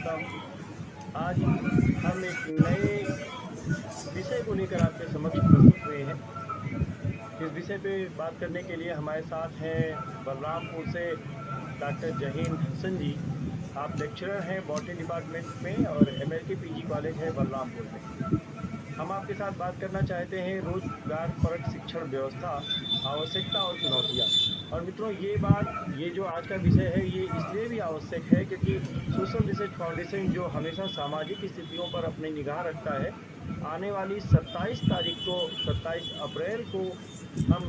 होता हूँ। आज हम एक नए विषय को लेकर आपके समक्ष प्रस्तुत हुए हैं। इस विषय पे बात करने के लिए हमारे साथ हैं बलरामपुर से डॉक्टर जहीन हसन जी। आप लेक्चरर हैं बॉटनी डिपार्टमेंट में और एमएलटी पीजी कॉलेज है बलरामपुर में। हम आपके साथ बात करना चाहते हैं रोजगार परक शिक्षण व्यवस्था, आवश्यकता और चुनौतियाँ। और मित्रों, ये जो आज का विषय है ये इसलिए भी आवश्यक है क्योंकि सोशल रिसर्च फाउंडेशन जो हमेशा सामाजिक स्थितियों पर अपनी निगाह रखता है, आने वाली 27 अप्रैल को हम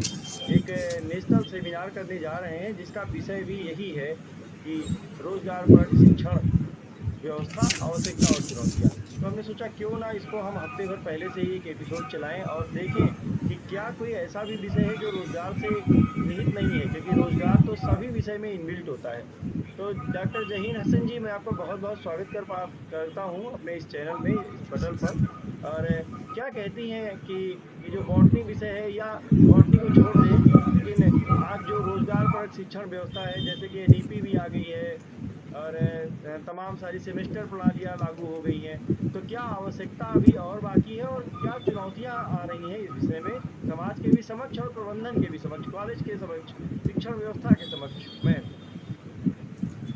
एक नेशनल सेमिनार करने जा रहे हैं जिसका विषय भी यही है कि रोजगार परक शिक्षण व्यवस्था, आवश्यकता और चुनौतियाँ। तो हमने सोचा क्यों ना इसको हम हफ्ते भर पहले से ही एक एपिसोड चलाएं और देखें कि क्या कोई ऐसा भी विषय है जो रोजगार से निहित नहीं है, क्योंकि रोजगार तो सभी विषय में इनबिल्ट होता है। तो डॉक्टर जहीन हसन जी, मैं आपका बहुत बहुत स्वागत करता हूँ अपने इस चैनल में, इस पटल पर। और क्या कहती हैं कि ये जो बॉटनी विषय है, या बॉटनी को छोड़ दें, लेकिन आज जो रोजगार परक शिक्षण व्यवस्था है, जैसे कि एनईपी भी आ गई है और तमाम सारी सेमेस्टर प्रणालियाँ लागू हो गई हैं, तो क्या आवश्यकता अभी और बाकी है और क्या चुनौतियाँ आ रही हैं इस विषय में, समाज के भी समक्ष और प्रबंधन के भी समक्ष, कॉलेज के समक्ष, शिक्षण व्यवस्था के समक्ष। मैम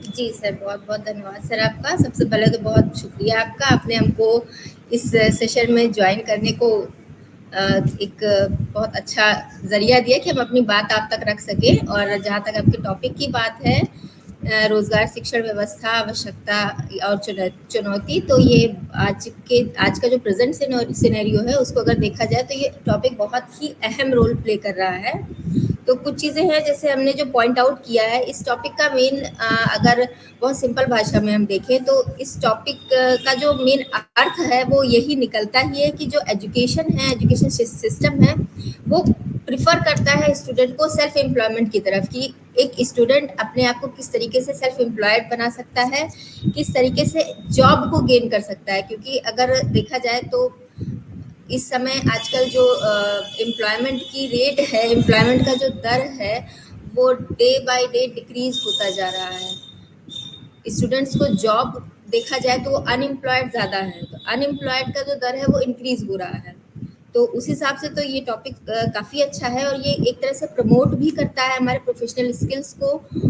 जी सर, बहुत बहुत धन्यवाद सर आपका। सबसे पहले तो बहुत शुक्रिया आपका, आपने हमको इस सेशन में ज्वाइन करने को एक बहुत अच्छा ज़रिया दिया कि हम अपनी बात आप तक रख सकें। और जहाँ तक आपके टॉपिक की बात है, रोज़गार शिक्षण व्यवस्था, आवश्यकता और चुनौती, तो ये आज का जो प्रेजेंट सिनेरियो है उसको अगर देखा जाए तो ये टॉपिक बहुत ही अहम रोल प्ले कर रहा है। तो कुछ चीज़ें हैं जैसे हमने जो पॉइंट आउट किया है इस टॉपिक का मेन, अगर बहुत सिंपल भाषा में हम देखें तो इस टॉपिक का जो मेन अर्थ है वो यही निकलता ही है कि जो एजुकेशन सिस्टम है वो प्रिफर करता है स्टूडेंट को सेल्फ एम्प्लॉयमेंट की तरफ, कि एक स्टूडेंट अपने आप को किस तरीके से सेल्फ एम्प्लॉयड बना सकता है, किस तरीके से जॉब को गेन कर सकता है। क्योंकि अगर देखा जाए तो इस समय आजकल जो एम्प्लॉयमेंट की रेट है, एम्प्लॉयमेंट का जो दर है, वो डे बाय डे डिक्रीज होता जा रहा है। स्टूडेंट्स को जॉब देखा जाए तो वो अनएम्प्लॉयड ज़्यादा है, तो अनएम्प्लॉयड का जो दर है वो इंक्रीज हो रहा है। तो उस हिसाब से तो ये टॉपिक काफ़ी अच्छा है और ये एक तरह से प्रमोट भी करता है हमारे प्रोफेशनल स्किल्स को,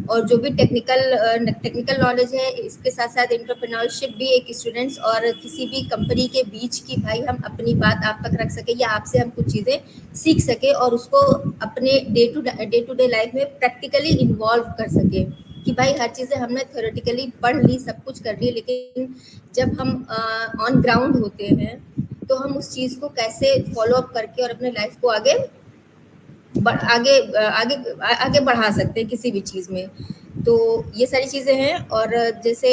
और जो भी टेक्निकल नॉलेज है इसके साथ साथ एंटरप्रेन्योरशिप भी एक स्टूडेंट्स और किसी भी कंपनी के बीच की भाई हम अपनी बात आप तक रख सके या आपसे हम कुछ चीज़ें सीख सके और उसको अपने डे टू डे लाइफ में प्रैक्टिकली इन्वॉल्व कर सके। कि भाई हर चीज़ें हमने थ्योरेटिकली पढ़ ली, सब कुछ कर ली, लेकिन जब हम ऑन ग्राउंड होते हैं तो हम उस चीज़ को कैसे फॉलो अप करके और अपने लाइफ को आगे आगे बढ़ा सकते हैं किसी भी चीज़ में। तो ये सारी चीज़ें हैं। और जैसे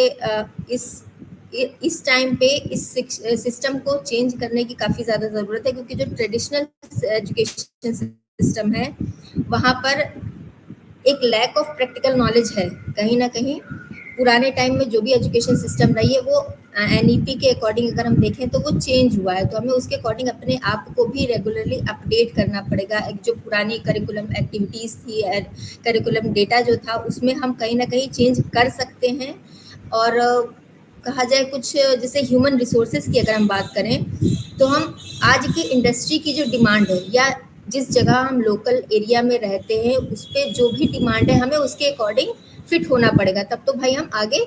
इस टाइम पे इस सिस्टम को चेंज करने की काफ़ी ज़्यादा ज़रूरत है, क्योंकि जो ट्रेडिशनल एजुकेशन सिस्टम है वहाँ पर एक लैक ऑफ प्रैक्टिकल नॉलेज है कहीं ना कहीं। पुराने टाइम में जो भी एजुकेशन सिस्टम रही है वो एनईपी के अकॉर्डिंग अगर हम देखें तो वो चेंज हुआ है, तो हमें उसके अकॉर्डिंग अपने आप को भी रेगुलरली अपडेट करना पड़ेगा। एक जो पुरानी करिकुलम एक्टिविटीज़ थी, करिकुलम डेटा जो था, उसमें हम कहीं ना कहीं चेंज कर सकते हैं। और कहा जाए कुछ जैसे ह्यूमन रिसोर्सेज की अगर हम बात करें तो हम आज की इंडस्ट्री की जो डिमांड है या जिस जगह हम लोकल एरिया में रहते हैं उस पर जो भी डिमांड है हमें उसके अकॉर्डिंग फिट होना पड़ेगा, तब तो भाई हम आगे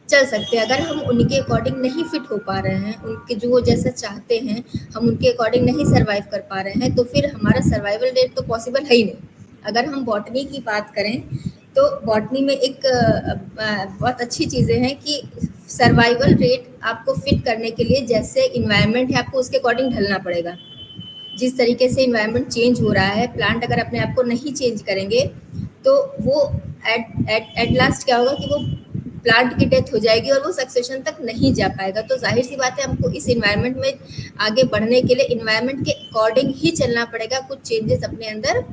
चल सकते हैं। अगर हम उनके अकॉर्डिंग नहीं फिट हो पा रहे हैं, उनके जो वो जैसा चाहते हैं हम उनके अकॉर्डिंग नहीं सर्वाइव कर पा रहे हैं, तो फिर हमारा सर्वाइवल रेट तो पॉसिबल है ही नहीं। अगर हम बॉटनी की बात करें तो बॉटनी में एक बहुत अच्छी चीज़ें हैं कि सर्वाइवल रेट आपको फिट करने के लिए जैसे इन्वायरमेंट है आपको उसके अकॉर्डिंग ढलना पड़ेगा। जिस तरीके से इन्वायरमेंट चेंज हो रहा है, प्लांट अगर अपने आप को नहीं चेंज करेंगे तो वो एट लास्ट क्या होगा कि वो प्लांट की डेथ हो जाएगी और वो सक्सेशन तक नहीं जा पाएगा। तो जाहिर सी बात है हमको इस इन्वायरमेंट में आगे बढ़ने के लिए इन्वायरमेंट के अकॉर्डिंग ही चलना पड़ेगा। कुछ चेंजेस अपने अंदर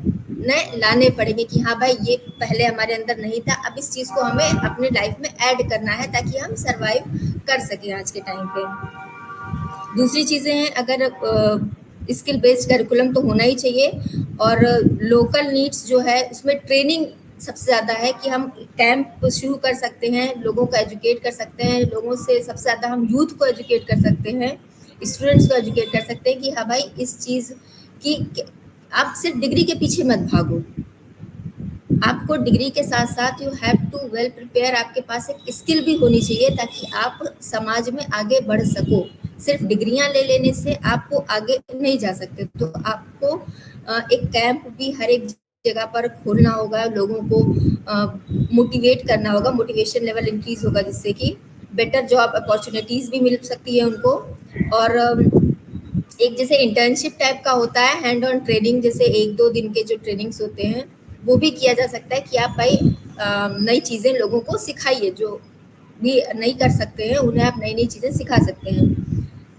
नए लाने पड़ेंगे कि हाँ भाई ये पहले हमारे अंदर नहीं था, अब इस चीज़ को हमें अपने लाइफ में ऐड करना है ताकि हम सर्वाइव कर सकें आज के टाइम पे। दूसरी चीज़ें हैं, अगर स्किल बेस्ड करिकुलम तो होना ही चाहिए और लोकल नीड्स जो है उसमें ट्रेनिंग सबसे ज़्यादा है कि हम कैंप शुरू कर सकते हैं, लोगों को एजुकेट कर सकते हैं, लोगों से सबसे ज़्यादा हम यूथ को एजुकेट कर सकते हैं, स्टूडेंट्स को एजुकेट कर सकते हैं कि हाँ भाई इस चीज़ की आप सिर्फ डिग्री के पीछे मत भागो, आपको डिग्री के साथ साथ you have to well prepare, आपके पास एक स्किल भी होनी चाहिए ताकि आप समाज में आगे बढ़ सको। सिर्फ डिग्रियां ले लेने से आपको आगे नहीं जा सकते, तो आपको एक कैंप भी हर एक जगह पर खोलना होगा, लोगों को मोटिवेट करना होगा, मोटिवेशन लेवल इंक्रीज होगा जिससे कि बेटर जॉब अपॉर्चुनिटीज भी मिल सकती है उनको। और एक जैसे इंटर्नशिप टाइप का होता है, हैंड ऑन ट्रेनिंग, जैसे 1-2 दिन के जो ट्रेनिंग्स होते हैं वो भी किया जा सकता है कि आप भाई नई चीज़ें लोगों को सिखाइए, जो भी नहीं कर सकते हैं उन्हें आप नई नई चीज़ें सिखा सकते हैं।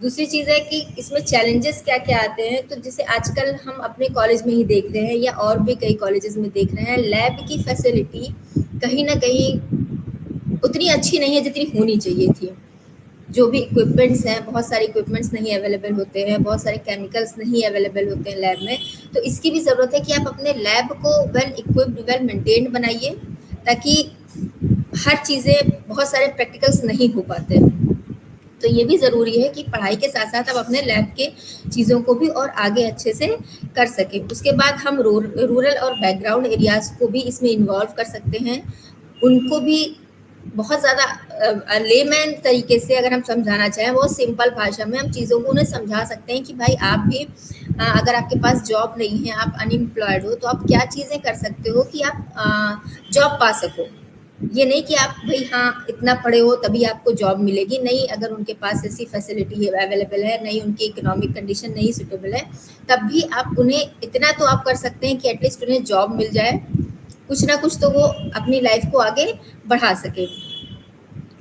दूसरी चीज़ है कि इसमें चैलेंजेस क्या क्या आते हैं, तो जैसे आजकल हम अपने कॉलेज में ही देख रहे हैं या और भी कई कॉलेजेस में देख रहे हैं, लैब की फैसिलिटी कहीं ना कहीं उतनी अच्छी नहीं है जितनी होनी चाहिए थी। जो भी इक्विपमेंट्स हैं, बहुत सारे इक्विपमेंट्स नहीं अवेलेबल होते हैं, बहुत सारे केमिकल्स नहीं अवेलेबल होते हैं लैब में, तो इसकी भी ज़रूरत है कि आप अपने लैब को वेल इक्विप्ड, वेल मेंटेन्ड बनाइए, ताकि हर चीज़ें, बहुत सारे प्रैक्टिकल्स नहीं हो पाते हैं। तो ये भी ज़रूरी है कि पढ़ाई के साथ साथ आप अपने लैब के चीज़ों को भी और आगे अच्छे से कर सकें। उसके बाद हम रूरल और बैकग्राउंड एरियाज़ को भी इसमें इन्वॉल्व कर सकते हैं, उनको भी बहुत ज़्यादा लेमैन तरीके से अगर हम समझाना चाहें, बहुत सिंपल भाषा में हम चीज़ों को उन्हें समझा सकते हैं कि भाई आप भी अगर आपके पास जॉब नहीं है, आप अनएम्प्लॉयड हो, तो आप क्या चीज़ें कर सकते हो कि आप जॉब पा सको। ये नहीं कि आप भाई हाँ इतना पढ़े हो तभी आपको जॉब मिलेगी, नहीं, अगर उनके पास ऐसी फैसिलिटी अवेलेबल है, नहीं उनकी इकोनॉमिक कंडीशन नहीं सूटेबल है, तब भी आप उन्हें इतना तो आप कर सकते हैं कि एटलीस्ट उन्हें जॉब मिल जाए, कुछ ना कुछ तो वो अपनी लाइफ को आगे बढ़ा सके।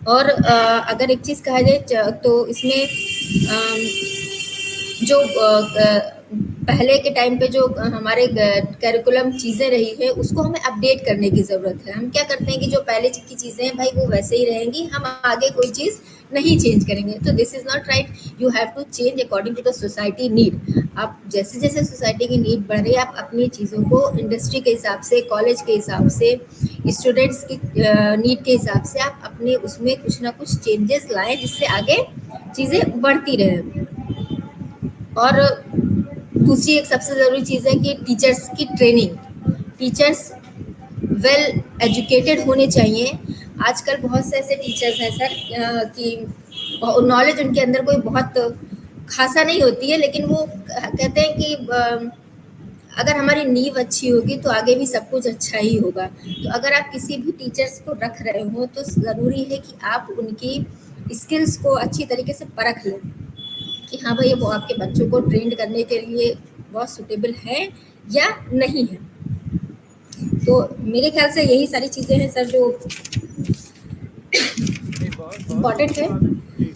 और अगर एक चीज़ कहा जाए तो इसमें जो पहले के टाइम पे जो हमारे करिकुलम चीज़ें रही है उसको हमें अपडेट करने की ज़रूरत है। हम क्या करते हैं कि जो पहले की चीज़ें हैं भाई वो वैसे ही रहेंगी, हम आगे कोई चीज़ नहीं चेंज करेंगे, तो this is not right. You have to change according to the society need. आप जैसे जैसे सोसाइटी की नीड बढ़ रही है, आप अपनी चीज़ों को इंडस्ट्री के हिसाब से, कॉलेज के हिसाब से, स्टूडेंट्स की नीड के हिसाब से आप अपने उसमें कुछ ना कुछ चेंजेस लाएं जिससे आगे चीज़ें बढ़ती रहें। और दूसरी एक सबसे ज़रूरी चीज़ है कि टीचर्स की ट्रेनिंग, टीचर्स वेल एजुकेटेड होने चाहिए। आजकल बहुत से ऐसे टीचर्स हैं सर कि नॉलेज उनके अंदर कोई बहुत खासा नहीं होती है, लेकिन वो कहते हैं कि अगर हमारी नींव अच्छी होगी तो आगे भी सब कुछ अच्छा ही होगा। तो अगर आप किसी भी टीचर्स को रख रहे हो तो ज़रूरी है कि आप उनकी स्किल्स को अच्छी तरीके से परख लें कि हाँ भाई वो आपके बच्चों को ट्रेंड करने के लिए बहुत सूटेबल है या नहीं है। तो मेरे ख्याल से यही सारी चीज़ें हैं सर जो बहुत इम्पोर्टेंट अच्छी है। बात है जी।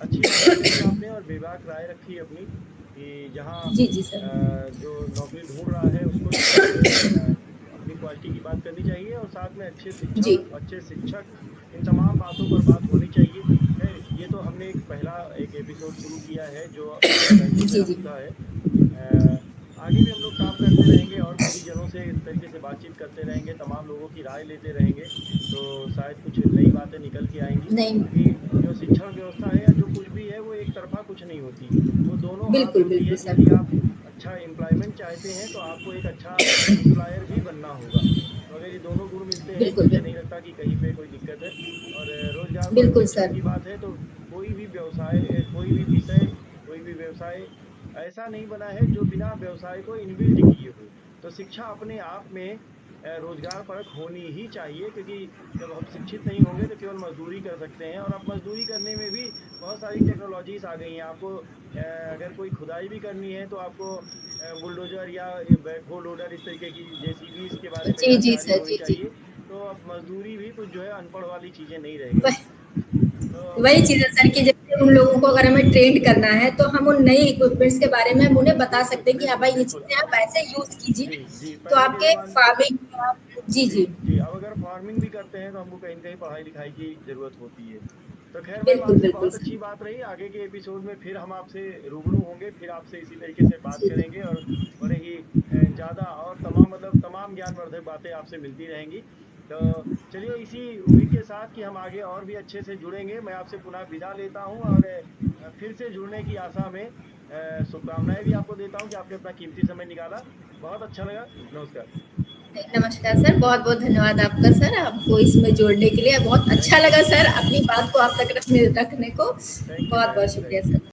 अच्छी बात कही आपने और बेबाक राय रखी अपनी कि जहाँ जी जी सर। जो नौकरी ढूंढ रहा है उसको जो है अपनी क्वालिटी की बात करनी चाहिए और साथ में अच्छे जी शिक्षण, अच्छे शिक्षक, इन तमाम बातों पर बात होनी चाहिए। खैर ये तो हमने एक एपिसोड शुरू किया है जो अपने लहजे में जी जी रखता है। आगे भी हम लोग काम करते रहेंगे और गुरुजनों से इस तरीके से बातचीत करते रहेंगे, तमाम लोगों की राय लेते रहेंगे, तो शायद कुछ नई बातें निकल के आएंगी। नहीं, क्योंकि जो शिक्षण व्यवस्था है या जो कुछ भी है वो एक तरफा कुछ नहीं होती, वो दोनों हाथ बिल्कुल होती बिल्कुल है। सर। यदि आप अच्छा एम्प्लॉयमेंट चाहते हैं तो आपको एक अच्छा एम्प्लॉयर भी बनना होगा। तो अगर ये दोनों गुण मिलते हैं तो बिल्कुल मुझे नहीं बिल्कुल लगता कि कहीं पे कोई दिक्कत है। और रोजगार परक बिल्कुल शिक्षण सर। की बात है तो कोई भी व्यवसाय, कोई भी विषय, कोई भी व्यवसाय ऐसा नहीं बना है जो बिना व्यवसाय को इनबिल्ट किए हो। तो शिक्षा अपने आप में रोजगार परक होनी ही चाहिए, क्योंकि जब हम शिक्षित नहीं होंगे तो केवल मजदूरी कर सकते हैं। और अब मजदूरी करने में भी बहुत सारी टेक्नोलॉजीज आ गई हैं। आपको अगर कोई खुदाई भी करनी है तो आपको बुलडोजर या बैकहो लोडर, इस तरीके की जेसीबी के बारे में जी जी जानकारी सर। होनी जी जी। चाहिए। तो अब मजदूरी भी कुछ जो है अनपढ़ वाली चीजें नहीं रह गई वह हैं। तो वही चीज़ है सर कि जैसे उन लोगों को अगर हमें ट्रेंड करना है तो हम उन नए इक्विपमेंट्स के बारे में हम उन्हें बता बिल्कुल सकते हैं कि हाँ बिल्कुल भाई ये बिल्कुल। चीज़ें आप ऐसे यूज़ जी कीजिए, जी, तो पहले के आपके जमाने, फार्मिंग जी जी जी जी, अब अगर फार्मिंग भी करते हैं तो हमको कहीं ना कहीं पढ़ाई लिखाई की जरूरत होती है। तो खैर मैम बिल्कुल, आपसे बिल्कुल बहुत सर। अच्छी बात रही। आगे के एपिसोड में फिर हम आपसे रूबरू होंगे, फिर आपसे इसी तरीके से बात जी, करेंगे और बड़े ही ज़्यादा और तमाम मतलब तमाम ज्ञानवर्धक बातें आपसे मिलती रहेंगी। तो चलिए इसी उम्मीद के साथ कि हम आगे और भी अच्छे से जुड़ेंगे, मैं आपसे पुनः विदा लेता हूँ और फिर से जुड़ने की आशा में शुभकामनाएँ भी आपको देता हूँ कि आपने अपना कीमती समय निकाला। बहुत अच्छा लगा। नमस्कार। नमस्कार सर, बहुत-बहुत धन्यवाद आपका सर, हमको इसमें जोड़ने के लिए बहुत थैंक अच्छा यू लगा मैम, सर, थैंक यू। अपनी बात को आप तक रखने को। थैंक यू बहुत-बहुत मैम, शुक्रिया थैंक यू। सर।